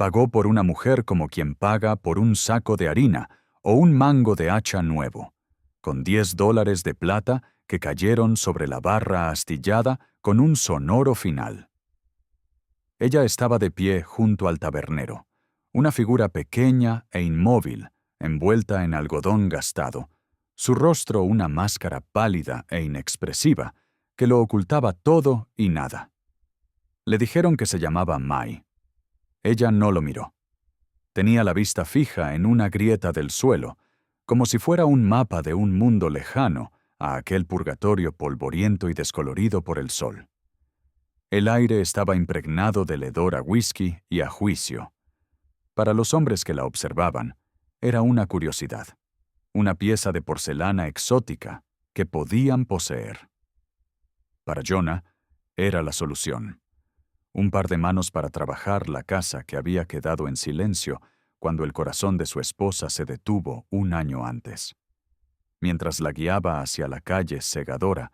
Pagó por una mujer como quien paga por un saco de harina o un mango de hacha nuevo, con $10 de plata que cayeron sobre la barra astillada con un sonoro final. Ella estaba de pie junto al tabernero, una figura pequeña e inmóvil, envuelta en algodón gastado, su rostro una máscara pálida e inexpresiva que lo ocultaba todo y nada. Le dijeron que se llamaba Mai. Ella no lo miró. Tenía la vista fija en una grieta del suelo, como si fuera un mapa de un mundo lejano a aquel purgatorio polvoriento y descolorido por el sol. El aire estaba impregnado del hedor a whisky y a juicio. Para los hombres que la observaban, era una curiosidad, una pieza de porcelana exótica que podían poseer. Para Jonah, era la solución. Un par de manos para trabajar la casa que había quedado en silencio cuando el corazón de su esposa se detuvo un año antes. Mientras la guiaba hacia la calle segadora,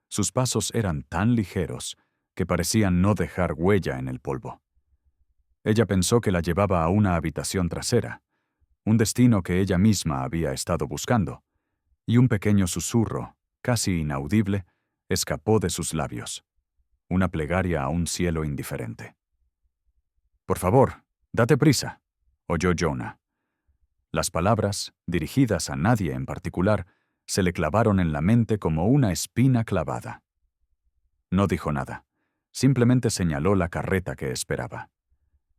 sus pasos eran tan ligeros que parecían no dejar huella en el polvo. Ella pensó que la llevaba a una habitación trasera, un destino que ella misma había estado buscando, y un pequeño susurro, casi inaudible, escapó de sus labios, una plegaria a un cielo indiferente. «Por favor, date prisa», oyó Jonah. Las palabras, dirigidas a nadie en particular, se le clavaron en la mente como una espina clavada. No dijo nada, simplemente señaló la carreta que esperaba.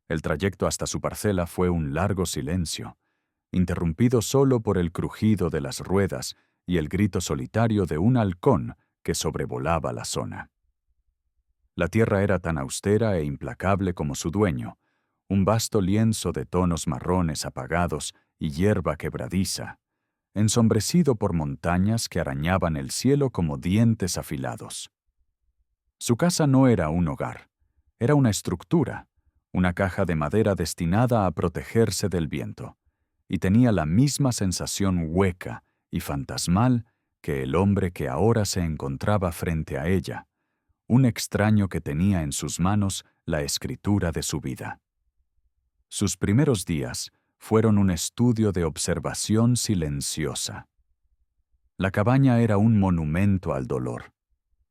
El trayecto hasta su parcela fue un largo silencio, interrumpido solo por el crujido de las ruedas y el grito solitario de un halcón que sobrevolaba la zona. La tierra era tan austera e implacable como su dueño, un vasto lienzo de tonos marrones apagados y hierba quebradiza, ensombrecido por montañas que arañaban el cielo como dientes afilados. Su casa no era un hogar, era una estructura, una caja de madera destinada a protegerse del viento, y tenía la misma sensación hueca y fantasmal que el hombre que ahora se encontraba frente a ella, un extraño que tenía en sus manos la escritura de su vida. Sus primeros días fueron un estudio de observación silenciosa. La cabaña era un monumento al dolor,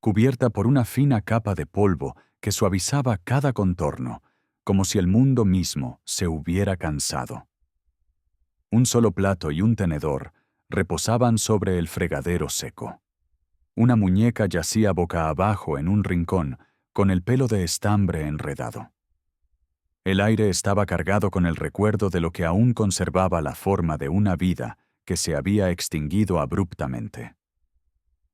cubierta por una fina capa de polvo que suavizaba cada contorno, como si el mundo mismo se hubiera cansado. Un solo plato y un tenedor reposaban sobre el fregadero seco. Una muñeca yacía boca abajo en un rincón, con el pelo de estambre enredado. El aire estaba cargado con el recuerdo de lo que aún conservaba la forma de una vida que se había extinguido abruptamente.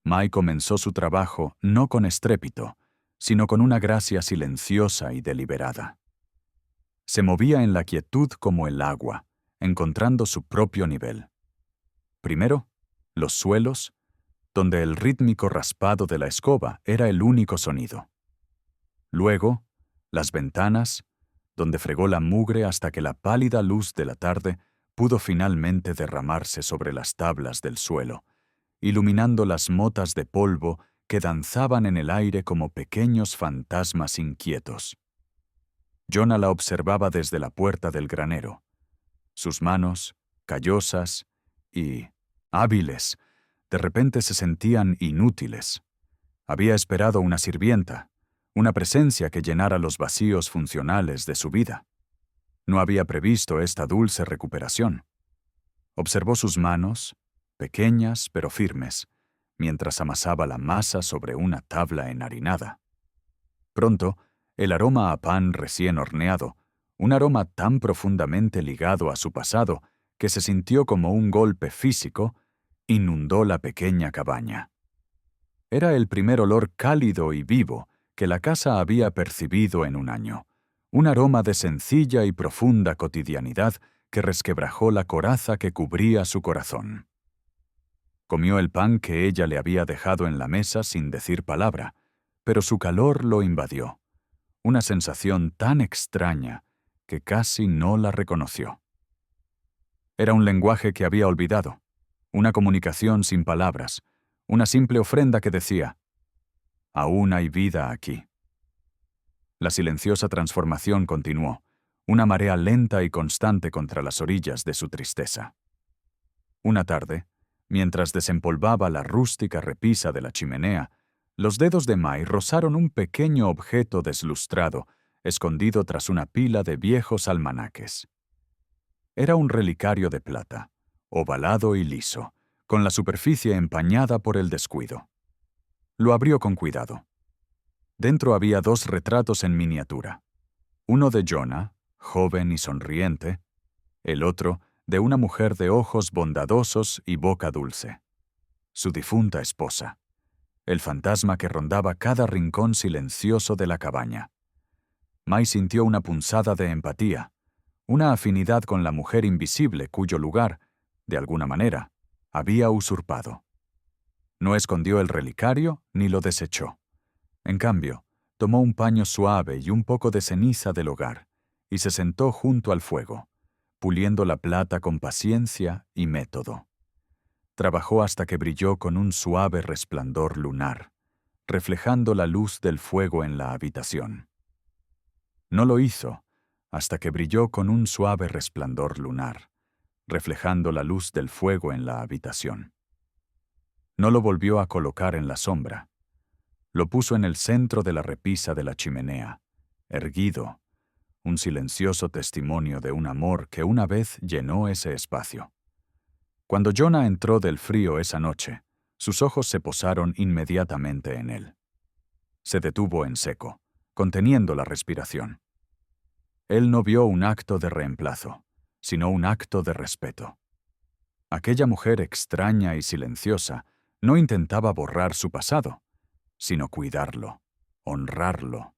Mai comenzó su trabajo no con estrépito, sino con una gracia silenciosa y deliberada. Se movía en la quietud como el agua, encontrando su propio nivel. Primero, los suelos, donde el rítmico raspado de la escoba era el único sonido. Luego, las ventanas, donde fregó la mugre hasta que la pálida luz de la tarde pudo finalmente derramarse sobre las tablas del suelo, iluminando las motas de polvo que danzaban en el aire como pequeños fantasmas inquietos. Jonah la observaba desde la puerta del granero. Sus manos, callosas y hábiles, de repente se sentían inútiles. Había esperado una sirvienta, una presencia que llenara los vacíos funcionales de su vida. No había previsto esta dulce recuperación. Observó sus manos, pequeñas pero firmes, mientras amasaba la masa sobre una tabla enharinada. Pronto, el aroma a pan recién horneado, un aroma tan profundamente ligado a su pasado que se sintió como un golpe físico, inundó la pequeña cabaña. Era el primer olor cálido y vivo que la casa había percibido en un año, un aroma de sencilla y profunda cotidianidad que resquebrajó la coraza que cubría su corazón. Comió el pan que ella le había dejado en la mesa sin decir palabra, pero su calor lo invadió, una sensación tan extraña que casi no la reconoció. Era un lenguaje que había olvidado, una comunicación sin palabras, una simple ofrenda que decía: «Aún hay vida aquí». La silenciosa transformación continuó, una marea lenta y constante contra las orillas de su tristeza. Una tarde, mientras desempolvaba la rústica repisa de la chimenea, los dedos de Mai rozaron un pequeño objeto deslustrado, escondido tras una pila de viejos almanaques. Era un relicario de plata, ovalado y liso, con la superficie empañada por el descuido. Lo abrió con cuidado. Dentro había 2 retratos en miniatura. Uno de Jonah, joven y sonriente, el otro de una mujer de ojos bondadosos y boca dulce. Su difunta esposa, el fantasma que rondaba cada rincón silencioso de la cabaña. Mai sintió una punzada de empatía, una afinidad con la mujer invisible cuyo lugar, de alguna manera, había usurpado. No escondió el relicario ni lo desechó. En cambio, tomó un paño suave y un poco de ceniza del hogar y se sentó junto al fuego, puliendo la plata con paciencia y método. Trabajó hasta que brilló con un suave resplandor lunar, reflejando la luz del fuego en la habitación. No lo hizo hasta que brilló con un suave resplandor lunar, reflejando la luz del fuego en la habitación. No lo volvió a colocar en la sombra. Lo puso en el centro de la repisa de la chimenea, erguido, un silencioso testimonio de un amor que una vez llenó ese espacio. Cuando Jonah entró del frío esa noche, sus ojos se posaron inmediatamente en él. Se detuvo en seco, conteniendo la respiración. Él no vio un acto de reemplazo, sino un acto de respeto. Aquella mujer extraña y silenciosa no intentaba borrar su pasado, sino cuidarlo, honrarlo.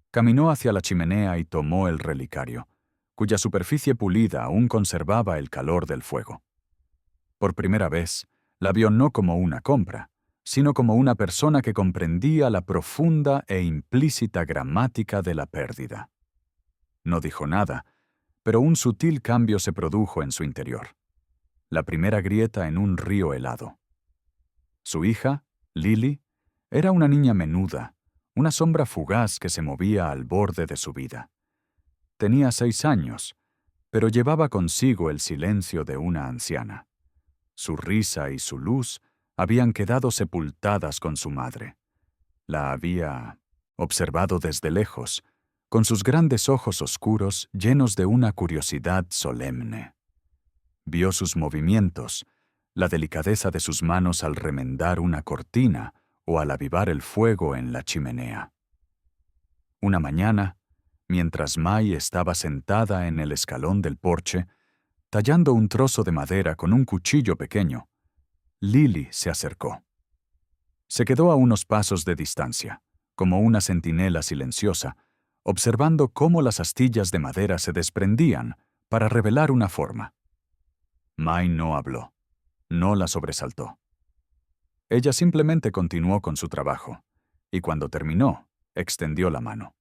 Caminó hacia la chimenea y tomó el relicario, cuya superficie pulida aún conservaba el calor del fuego. Por primera vez, la vio no como una compra, sino como una persona que comprendía la profunda e implícita gramática de la pérdida. No dijo nada, pero un sutil cambio se produjo en su interior. La primera grieta en un río helado. Su hija, Lily, era una niña menuda, una sombra fugaz que se movía al borde de su vida. Tenía 6 años, pero llevaba consigo el silencio de una anciana. Su risa y su luz habían quedado sepultadas con su madre. La había observado desde lejos, con sus grandes ojos oscuros llenos de una curiosidad solemne. Vio sus movimientos, la delicadeza de sus manos al remendar una cortina o al avivar el fuego en la chimenea. Una mañana, mientras Mai estaba sentada en el escalón del porche, tallando un trozo de madera con un cuchillo pequeño, Lily se acercó. Se quedó a unos pasos de distancia, como una centinela silenciosa, observando cómo las astillas de madera se desprendían para revelar una forma. Mai no habló, no la sobresaltó. Ella simplemente continuó con su trabajo, y cuando terminó, extendió la mano.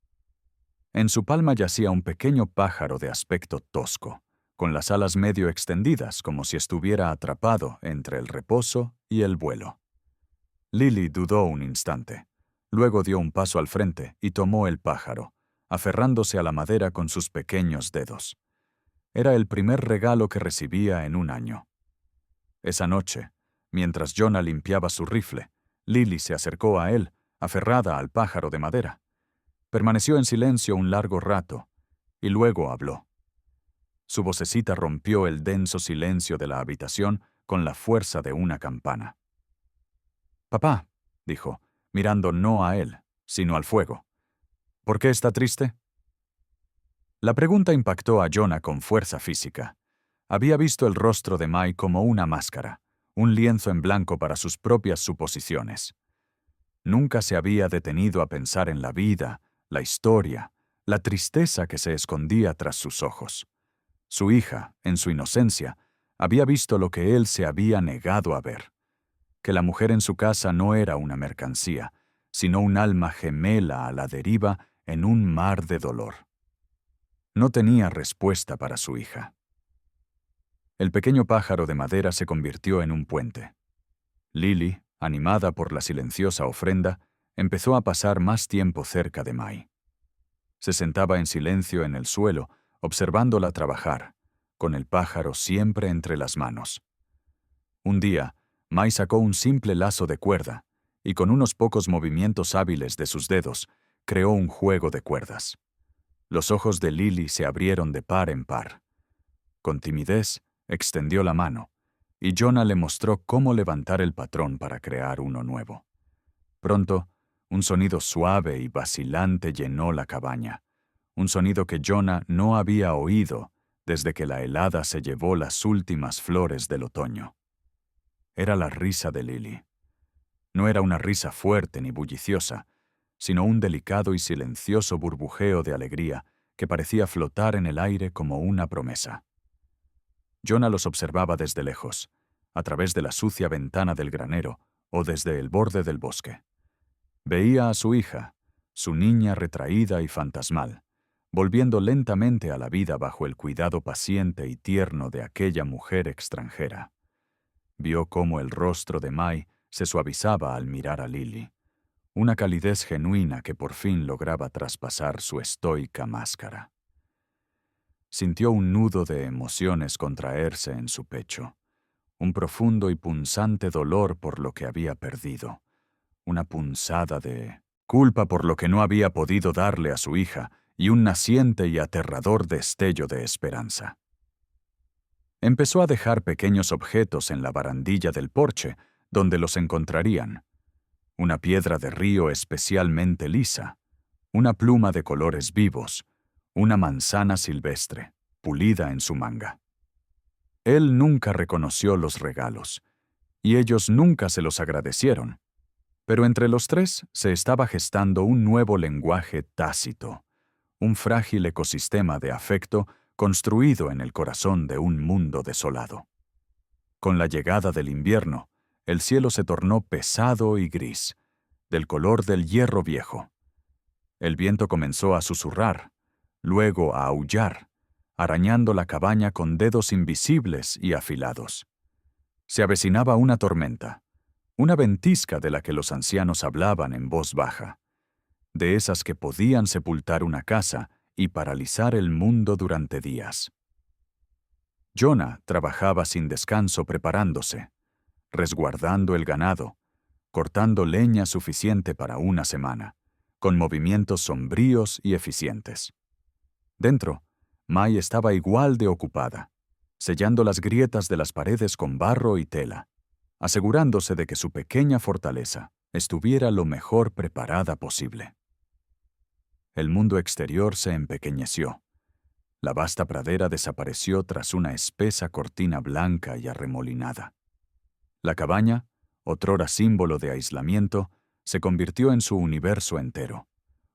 En su palma yacía un pequeño pájaro de aspecto tosco, con las alas medio extendidas como si estuviera atrapado entre el reposo y el vuelo. Lily dudó un instante, luego dio un paso al frente y tomó el pájaro, aferrándose a la madera con sus pequeños dedos. Era el primer regalo que recibía en un año. Esa noche, mientras Jonah limpiaba su rifle, Lily se acercó a él, aferrada al pájaro de madera. Permaneció en silencio un largo rato, y luego habló. Su vocecita rompió el denso silencio de la habitación con la fuerza de una campana. «Papá», dijo, mirando no a él, sino al fuego, «¿por qué está triste?» La pregunta impactó a Jonah con fuerza física. Había visto el rostro de Mai como una máscara, un lienzo en blanco para sus propias suposiciones. Nunca se había detenido a pensar en la vida, la historia, la tristeza que se escondía tras sus ojos. Su hija, en su inocencia, había visto lo que él se había negado a ver, que la mujer en su casa no era una mercancía, sino un alma gemela a la deriva en un mar de dolor. No tenía respuesta para su hija. El pequeño pájaro de madera se convirtió en un puente. Lily, animada por la silenciosa ofrenda, empezó a pasar más tiempo cerca de Mai. Se sentaba en silencio en el suelo, observándola trabajar, con el pájaro siempre entre las manos. Un día, Mai sacó un simple lazo de cuerda y con unos pocos movimientos hábiles de sus dedos, creó un juego de cuerdas. Los ojos de Lily se abrieron de par en par. Con timidez, extendió la mano, y Jonah le mostró cómo levantar el patrón para crear uno nuevo. Pronto, un sonido suave y vacilante llenó la cabaña, un sonido que Jonah no había oído desde que la helada se llevó las últimas flores del otoño. Era la risa de Lily. No era una risa fuerte ni bulliciosa, sino un delicado y silencioso burbujeo de alegría que parecía flotar en el aire como una promesa. Jonah los observaba desde lejos, a través de la sucia ventana del granero o desde el borde del bosque. Veía a su hija, su niña retraída y fantasmal, volviendo lentamente a la vida bajo el cuidado paciente y tierno de aquella mujer extranjera. Vio cómo el rostro de Mai se suavizaba al mirar a Lily, una calidez genuina que por fin lograba traspasar su estoica máscara. Sintió un nudo de emociones contraerse en su pecho, un profundo y punzante dolor por lo que había perdido, una punzada de culpa por lo que no había podido darle a su hija y un naciente y aterrador destello de esperanza. Empezó a dejar pequeños objetos en la barandilla del porche, donde los encontrarían. Una piedra de río especialmente lisa, una pluma de colores vivos, una manzana silvestre, pulida en su manga. Él nunca reconoció los regalos, y ellos nunca se los agradecieron. Pero entre los tres se estaba gestando un nuevo lenguaje tácito, un frágil ecosistema de afecto construido en el corazón de un mundo desolado. Con la llegada del invierno, el cielo se tornó pesado y gris, del color del hierro viejo. El viento comenzó a susurrar, luego a aullar, arañando la cabaña con dedos invisibles y afilados. Se avecinaba una tormenta, una ventisca de la que los ancianos hablaban en voz baja, de esas que podían sepultar una casa y paralizar el mundo durante días. Jonah trabajaba sin descanso preparándose, resguardando el ganado, cortando leña suficiente para una semana, con movimientos sombríos y eficientes. Dentro, Mai estaba igual de ocupada, sellando las grietas de las paredes con barro y tela, asegurándose de que su pequeña fortaleza estuviera lo mejor preparada posible. El mundo exterior se empequeñeció. La vasta pradera desapareció tras una espesa cortina blanca y arremolinada. La cabaña, otrora símbolo de aislamiento, se convirtió en su universo entero,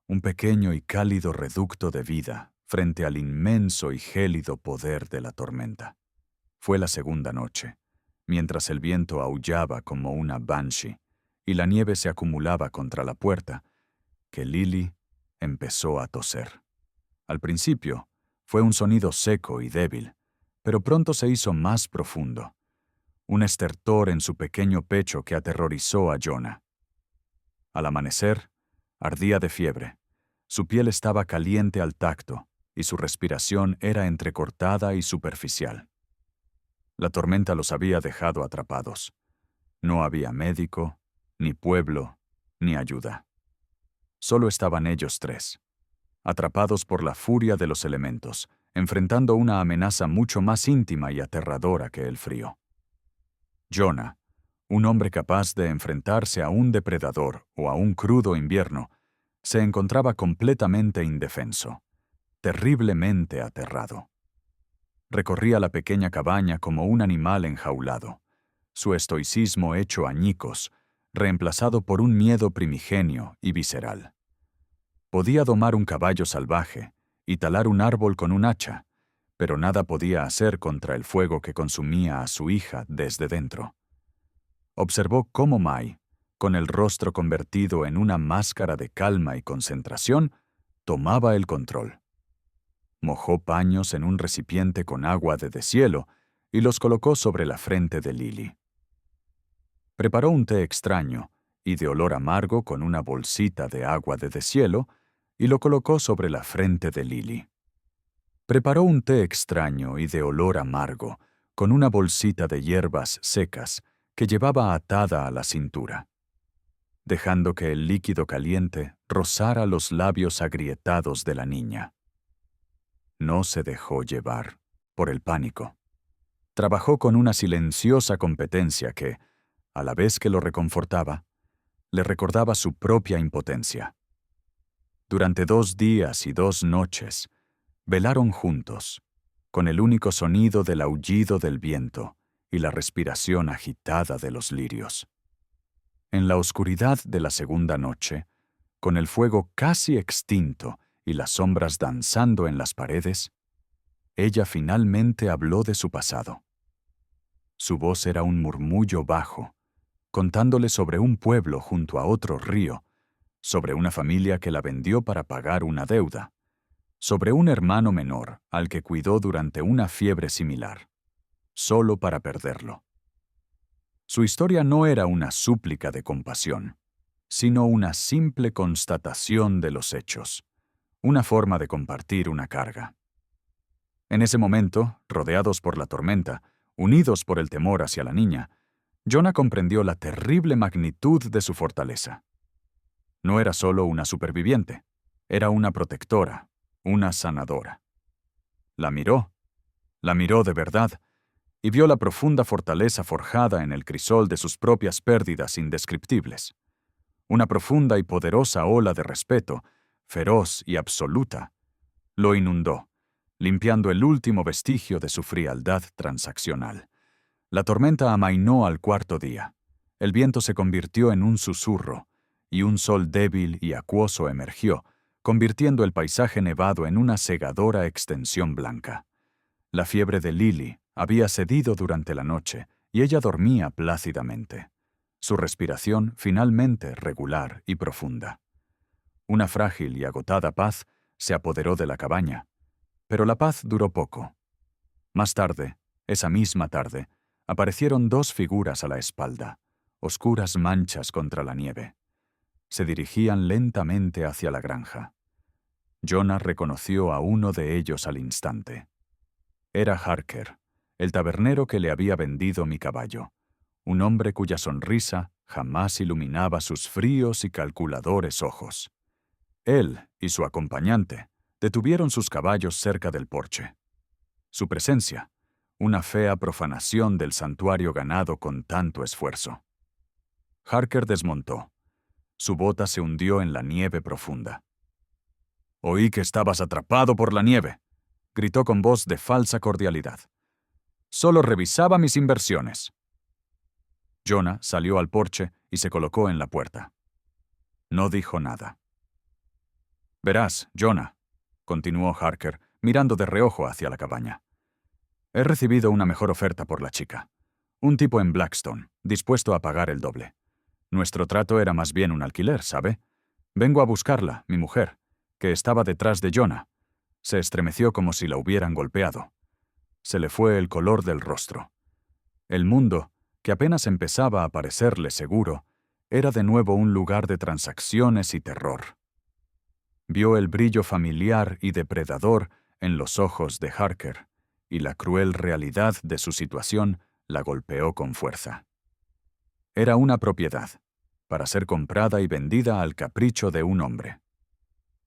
un pequeño y cálido reducto de vida frente al inmenso y gélido poder de la tormenta. Fue la segunda noche, mientras el viento aullaba como una banshee y la nieve se acumulaba contra la puerta, que Lily empezó a toser. Al principio, fue un sonido seco y débil, pero pronto se hizo más profundo, un estertor en su pequeño pecho que aterrorizó a Jonah. Al amanecer, ardía de fiebre, su piel estaba caliente al tacto y su respiración era entrecortada y superficial. La tormenta los había dejado atrapados. No había médico, ni pueblo, ni ayuda. Solo estaban ellos tres, atrapados por la furia de los elementos, enfrentando una amenaza mucho más íntima y aterradora que el frío. Jonah, un hombre capaz de enfrentarse a un depredador o a un crudo invierno, se encontraba completamente indefenso, terriblemente aterrado. Recorría la pequeña cabaña como un animal enjaulado, su estoicismo hecho añicos, reemplazado por un miedo primigenio y visceral. Podía domar un caballo salvaje y talar un árbol con un hacha, pero nada podía hacer contra el fuego que consumía a su hija desde dentro. Observó cómo Mai, con el rostro convertido en una máscara de calma y concentración, tomaba el control. Mojó paños en un recipiente con agua de deshielo y los colocó sobre la frente de Lily. Preparó un té extraño y de olor amargo con una bolsita de agua de deshielo y lo colocó sobre la frente de Lily. Preparó un té extraño y de olor amargo, con una bolsita de hierbas secas que llevaba atada a la cintura, dejando que el líquido caliente rozara los labios agrietados de la niña. No se dejó llevar por el pánico. Trabajó con una silenciosa competencia que, a la vez que lo reconfortaba, le recordaba su propia impotencia. Durante 2 días y 2 noches, velaron juntos, con el único sonido del aullido del viento y la respiración agitada de los lirios. En la oscuridad de la segunda noche, con el fuego casi extinto y las sombras danzando en las paredes, ella finalmente habló de su pasado. Su voz era un murmullo bajo, contándole sobre un pueblo junto a otro río, sobre una familia que la vendió para pagar una deuda, sobre un hermano menor al que cuidó durante una fiebre similar, solo para perderlo. Su historia no era una súplica de compasión, sino una simple constatación de los hechos, una forma de compartir una carga. En ese momento, rodeados por la tormenta, unidos por el temor hacia la niña, Jonah comprendió la terrible magnitud de su fortaleza. No era solo una superviviente, era una protectora, una sanadora. La miró de verdad, y vio la profunda fortaleza forjada en el crisol de sus propias pérdidas indescriptibles. Una profunda y poderosa ola de respeto, feroz y absoluta, lo inundó, limpiando el último vestigio de su frialdad transaccional. La tormenta amainó al 4.º día. El viento se convirtió en un susurro, y un sol débil y acuoso emergió, convirtiendo el paisaje nevado en una cegadora extensión blanca. La fiebre de Lily había cedido durante la noche, y ella dormía plácidamente. Su respiración finalmente regular y profunda. Una frágil y agotada paz se apoderó de la cabaña, pero la paz duró poco. Más tarde, esa misma tarde, aparecieron 2 figuras a la espalda, oscuras manchas contra la nieve. Se dirigían lentamente hacia la granja. Jonah reconoció a uno de ellos al instante. Era Harker, el tabernero que le había vendido mi caballo, un hombre cuya sonrisa jamás iluminaba sus fríos y calculadores ojos. Él y su acompañante detuvieron sus caballos cerca del porche. Su presencia, una fea profanación del santuario ganado con tanto esfuerzo. Harker desmontó. Su bota se hundió en la nieve profunda. «Oí que estabas atrapado por la nieve», gritó con voz de falsa cordialidad. «Solo revisaba mis inversiones». Jonah salió al porche y se colocó en la puerta. No dijo nada. «Verás, Jonah», continuó Harker, mirando de reojo hacia la cabaña. «He recibido una mejor oferta por la chica. Un tipo en Blackstone, dispuesto a pagar el doble. Nuestro trato era más bien un alquiler, ¿sabe? Vengo a buscarla, mi mujer, que estaba detrás de Jonah. Se estremeció como si la hubieran golpeado. Se le fue el color del rostro. El mundo, que apenas empezaba a parecerle seguro, era de nuevo un lugar de transacciones y terror. Vio el brillo familiar y depredador en los ojos de Harker, y la cruel realidad de su situación la golpeó con fuerza. Era una propiedad, para ser comprada y vendida al capricho de un hombre.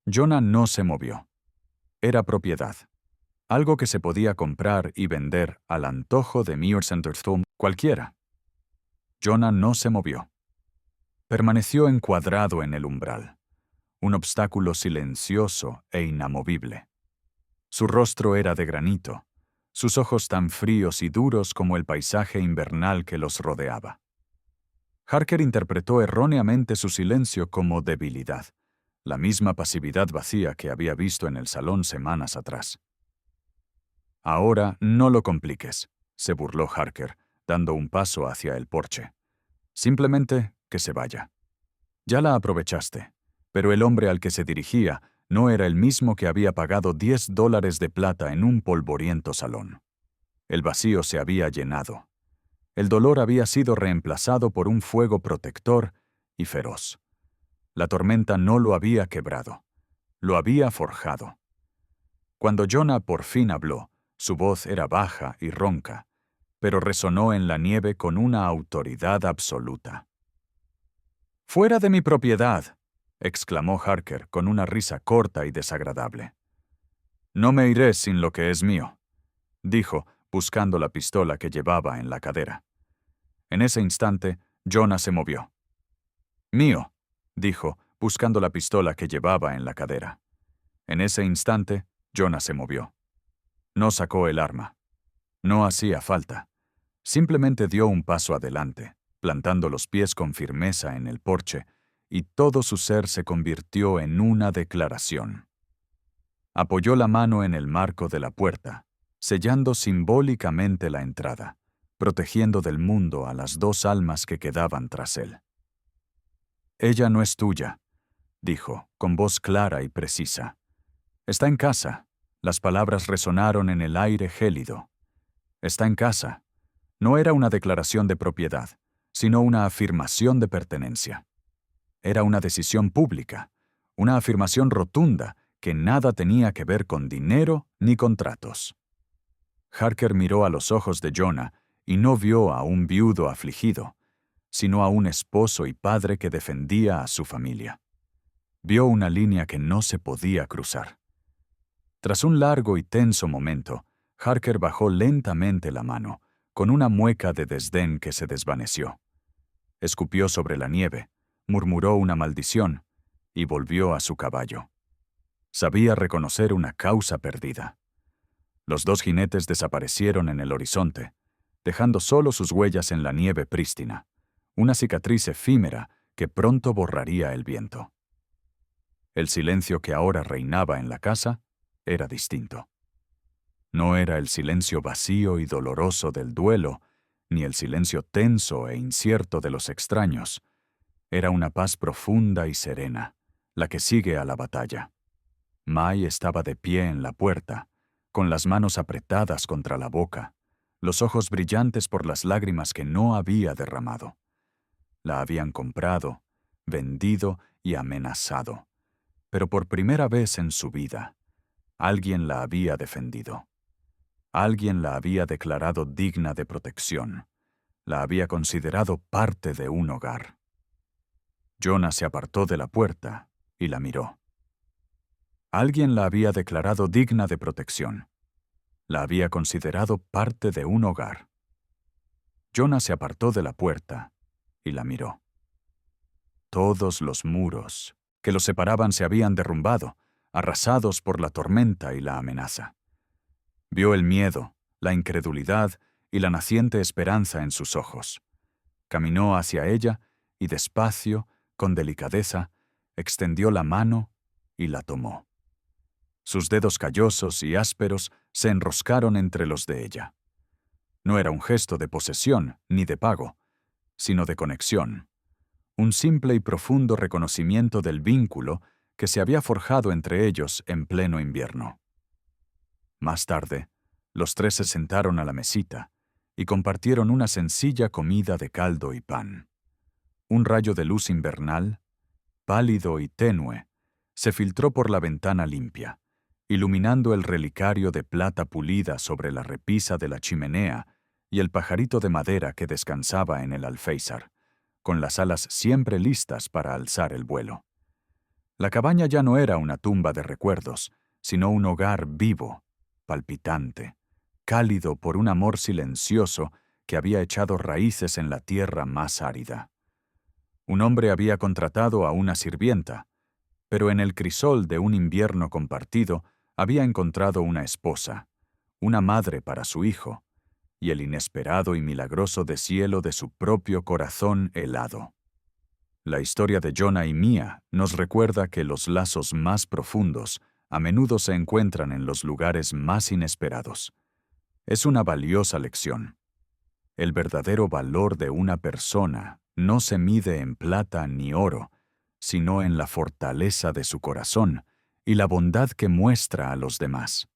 Jonah no se movió. Era propiedad, algo que se podía comprar y vender al antojo de Muir Centerthum cualquiera. Jonah no se movió. Permaneció encuadrado en el umbral, un obstáculo silencioso e inamovible. Su rostro era de granito, sus ojos tan fríos y duros como el paisaje invernal que los rodeaba. Harker interpretó erróneamente su silencio como debilidad, la misma pasividad vacía que había visto en el salón semanas atrás. «Ahora no lo compliques», se burló Harker, dando un paso hacia el porche. «Simplemente que se vaya. Ya la aprovechaste, pero el hombre al que se dirigía no era el mismo que había pagado $10 de plata en un polvoriento salón. El vacío se había llenado. El dolor había sido reemplazado por un fuego protector y feroz. La tormenta no lo había quebrado. lo había forjado. Cuando Jonah por fin habló, su voz era baja y ronca, pero resonó en la nieve con una autoridad absoluta. «¡Fuera de mi propiedad!», exclamó Harker con una risa corta y desagradable. «No me iré sin lo que es mío», dijo, buscando la pistola que llevaba en la cadera. En ese instante, Jonah se movió. «Mío», dijo, buscando la pistola que llevaba en la cadera. En ese instante, Jonah se movió. No sacó el arma. No hacía falta. Simplemente dio un paso adelante, plantando los pies con firmeza en el porche, y todo su ser se convirtió en una declaración. Apoyó la mano en el marco de la puerta, sellando simbólicamente la entrada, protegiendo del mundo a las dos almas que quedaban tras él. «Ella no es tuya», dijo, con voz clara y precisa. «Está en casa». Las palabras resonaron en el aire gélido. «Está en casa». No era una declaración de propiedad, sino una afirmación de pertenencia. Era una decisión pública, una afirmación rotunda que nada tenía que ver con dinero ni contratos. Harker miró a los ojos de Jonah y no vio a un viudo afligido, sino a un esposo y padre que defendía a su familia. Vio una línea que no se podía cruzar. Tras un largo y tenso momento, Harker bajó lentamente la mano, con una mueca de desdén que se desvaneció. Escupió sobre la nieve, murmuró una maldición y volvió a su caballo. Sabía reconocer una causa perdida. Los dos jinetes desaparecieron en el horizonte, dejando solo sus huellas en la nieve prístina, una cicatriz efímera que pronto borraría el viento. El silencio que ahora reinaba en la casa era distinto. No era el silencio vacío y doloroso del duelo, ni el silencio tenso e incierto de los extraños. Era una paz profunda y serena, la que sigue a la batalla. Mai estaba de pie en la puerta, con las manos apretadas contra la boca, los ojos brillantes por las lágrimas que no había derramado. La habían comprado, vendido y amenazado, pero por primera vez en su vida, alguien la había defendido. Alguien la había declarado digna de protección. La había considerado parte de un hogar. Jonah se apartó de la puerta y la miró. Alguien la había declarado digna de protección. La había considerado parte de un hogar. Jonah se apartó de la puerta y la miró. Todos los muros que los separaban se habían derrumbado, arrasados por la tormenta y la amenaza. Vio el miedo, la incredulidad y la naciente esperanza en sus ojos. Caminó hacia ella y despacio, con delicadeza, extendió la mano y la tomó. Sus dedos callosos y ásperos se enroscaron entre los de ella. No era un gesto de posesión ni de pago, sino de conexión. Un simple y profundo reconocimiento del vínculo que se había forjado entre ellos en pleno invierno. Más tarde, los tres se sentaron a la mesita y compartieron una sencilla comida de caldo y pan. Un rayo de luz invernal, pálido y tenue, se filtró por la ventana limpia, iluminando el relicario de plata pulida sobre la repisa de la chimenea y el pajarito de madera que descansaba en el alféizar, con las alas siempre listas para alzar el vuelo. La cabaña ya no era una tumba de recuerdos, sino un hogar vivo, palpitante, cálido por un amor silencioso que había echado raíces en la tierra más árida. Un hombre había contratado a una sirvienta, pero en el crisol de un invierno compartido había encontrado una esposa, una madre para su hijo, y el inesperado y milagroso deshielo de su propio corazón helado. La historia de Jonah y Mia nos recuerda que los lazos más profundos a menudo se encuentran en los lugares más inesperados. Es una valiosa lección. El verdadero valor de una persona no se mide en plata ni oro, sino en la fortaleza de su corazón y la bondad que muestra a los demás.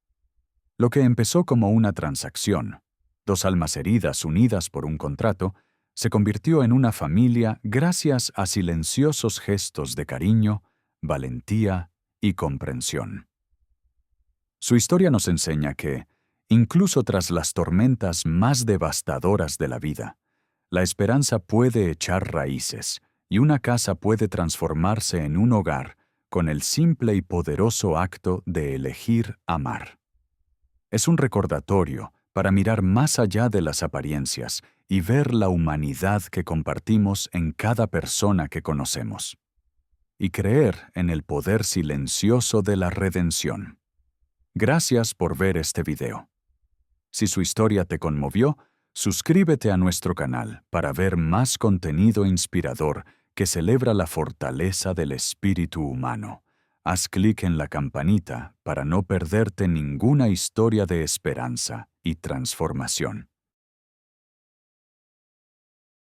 Lo que empezó como una transacción, dos almas heridas unidas por un contrato, se convirtió en una familia gracias a silenciosos gestos de cariño, valentía y comprensión. Su historia nos enseña que, incluso tras las tormentas más devastadoras de la vida, la esperanza puede echar raíces y una casa puede transformarse en un hogar con el simple y poderoso acto de elegir amar. Es un recordatorio para mirar más allá de las apariencias y ver la humanidad que compartimos en cada persona que conocemos. Y creer en el poder silencioso de la redención. Gracias por ver este video. Si su historia te conmovió, suscríbete a nuestro canal para ver más contenido inspirador que celebra la fortaleza del espíritu humano. Haz clic en la campanita para no perderte ninguna historia de esperanza y transformación.